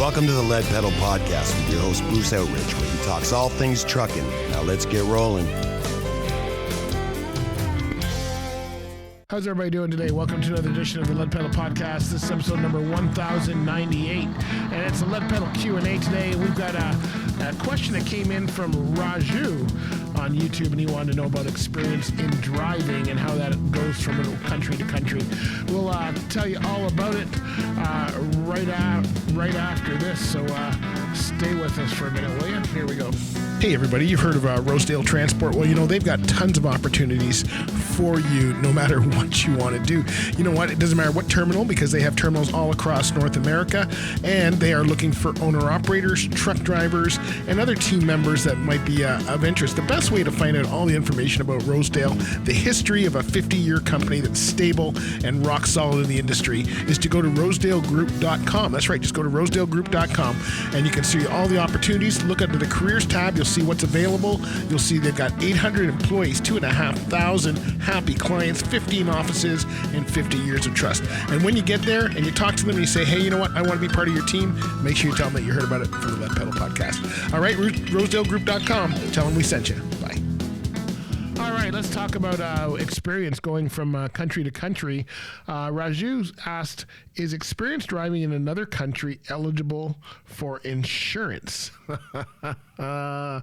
Welcome to the Lead Pedal Podcast with your host, Bruce Outridge, where he talks all things trucking. Now let's get rolling. How's everybody doing today? Welcome to another edition of the Lead Pedal Podcast. This is episode number 1098, and it's a Lead Pedal Q&A today. We've got a question that came in from Raju on YouTube, and he wanted to know about experience in driving and how that goes from country to country. We'll tell you all about it right after this, so stay with us for a minute, will you? Here we go. Hey everybody, you've heard of Rosedale Transport. Well, you know, they've got tons of opportunities for you no matter what you want to do. You know what? It doesn't matter what terminal, because they have terminals all across North America, and they are looking for owner-operators, truck drivers, and other team members that might be of interest. The best way to find out all the information about Rosedale, the history of a 50-year company that's stable and rock solid in the industry, is to go to rosedalegroup.com. That's right, just go to rosedalegroup.com, and you can see all the opportunities. Look under the careers tab. You'll see what's available. You'll see they've got 800 employees, 2,500 happy clients, 15 offices, and 50 years of trust. And when you get there and you talk to them and you say, hey, you know what, I want to be part of your team, make sure you tell them that you heard about it from the Lead Pedal Podcast. All right, rosedalegroup.com. Tell them we sent you. Bye. All right, let's talk about experience going from country to country. Raju asked, is experience driving in another country eligible for insurance? Well,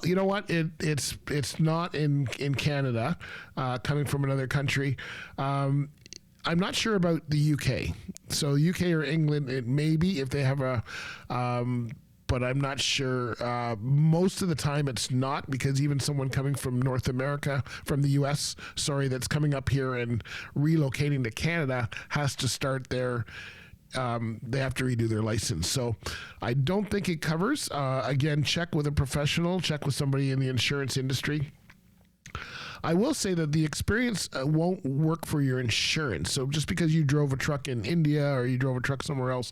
you know what? It's not in Canada, coming from another country. I'm not sure about the UK. So UK or England, it may be if they have a... but I'm not sure. Most of the time it's not, because even someone coming from North America, from the US, that's coming up here and relocating to Canada has to start their, they have to redo their license. So I don't think it covers. Again, check with a professional, check with somebody in the insurance industry. I will say that the experience won't work for your insurance. So just because you drove a truck in India or you drove a truck somewhere else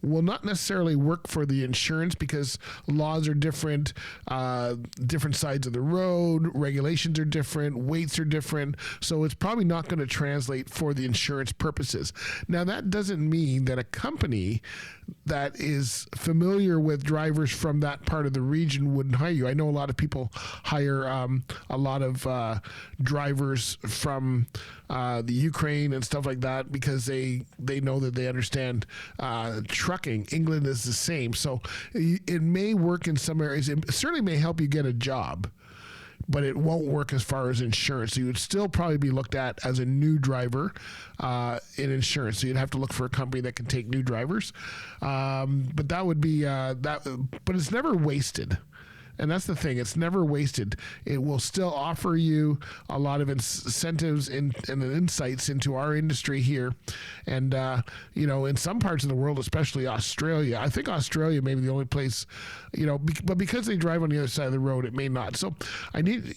will not necessarily work for the insurance, because laws are different, different sides of the road, regulations are different, weights are different, so it's probably not going to translate for the insurance purposes. Now, that doesn't mean that a company that is familiar with drivers from that part of the region wouldn't hire you. I know a lot of people hire a lot of drivers from the Ukraine and stuff like that, because they know that they understand trucking. England is the same. So it may work in some areas. It certainly may help you get a job, but it won't work as far as insurance. So you would still probably be looked at as a new driver in insurance. So you'd have to look for a company that can take new drivers. But that would be but it's never wasted. And that's the thing. It's never wasted. It will still offer you a lot of incentives and insights into our industry here. And, in some parts of the world, especially Australia, I think Australia may be the only place, but because they drive on the other side of the road, it may not. So I need,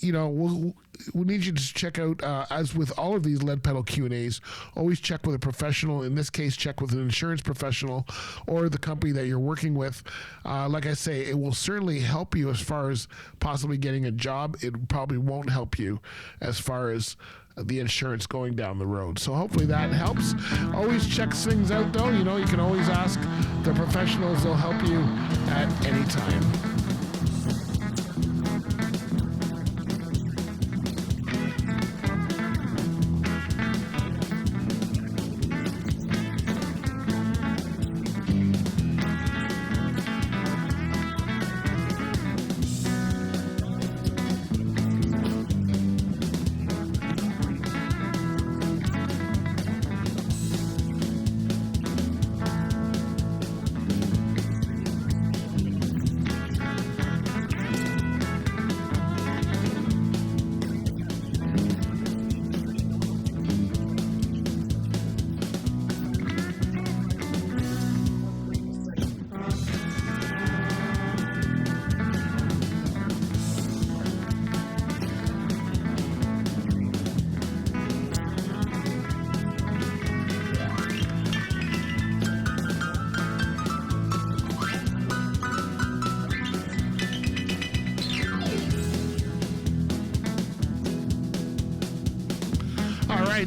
we need you to check out, as with all of these Lead Pedal Q&As, always check with a professional. In this case, check with an insurance professional or the company that you're working with. Like I say, it will certainly help you as far as possibly getting a job. It probably won't help you as far as the insurance going down the road. So hopefully that helps. Always check things out, though. You can always ask the professionals. They'll help you at any time.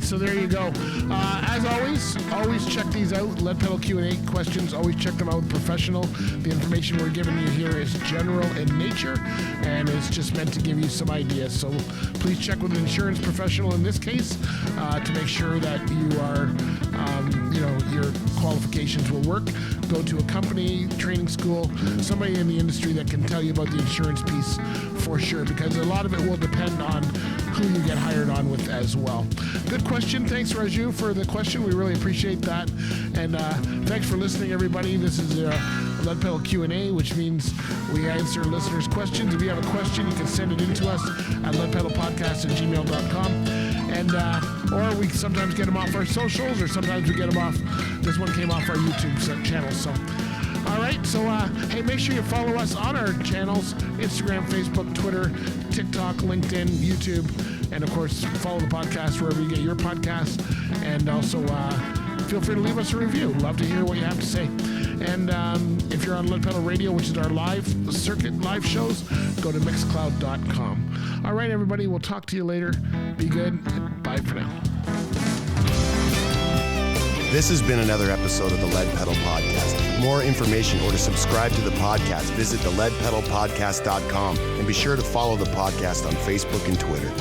right, so there you go. As always check these out. Lead Pedal Q&A questions, always check them out with professional. The information we're giving you here is general in nature, and it's just meant to give you some ideas. So please check with an insurance professional in this case to make sure that you are, your qualifications will work. Go to a company, training school, somebody in the industry that can tell you about the insurance piece for sure, because a lot of it will depend on who you get hired on with as well. Good question. Thanks, Raju, for the question. We really appreciate that. And thanks for listening, everybody. This is Lead Pedal Q&A, which means we answer listeners' questions. If you have a question, you can send it in to us at leadpedalpodcast@gmail.com. And or we sometimes get them off our socials, or sometimes we get them off. This one came off our YouTube channel. So, all right. So, hey, make sure you follow us on our channels: Instagram, Facebook, Twitter, TikTok, LinkedIn, YouTube, and of course, follow the podcast wherever you get your podcasts. And also, feel free to leave us a review. Love to hear what you have to say. And if you're on Lead Pedal Radio, which is our live shows, go to mixcloud.com. All right, everybody, we'll talk to you later. Be good. Bye for now. This has been another episode of the Lead Pedal Podcast. For more information or to subscribe to the podcast, visit theleadpedalpodcast.com and be sure to follow the podcast on Facebook and Twitter.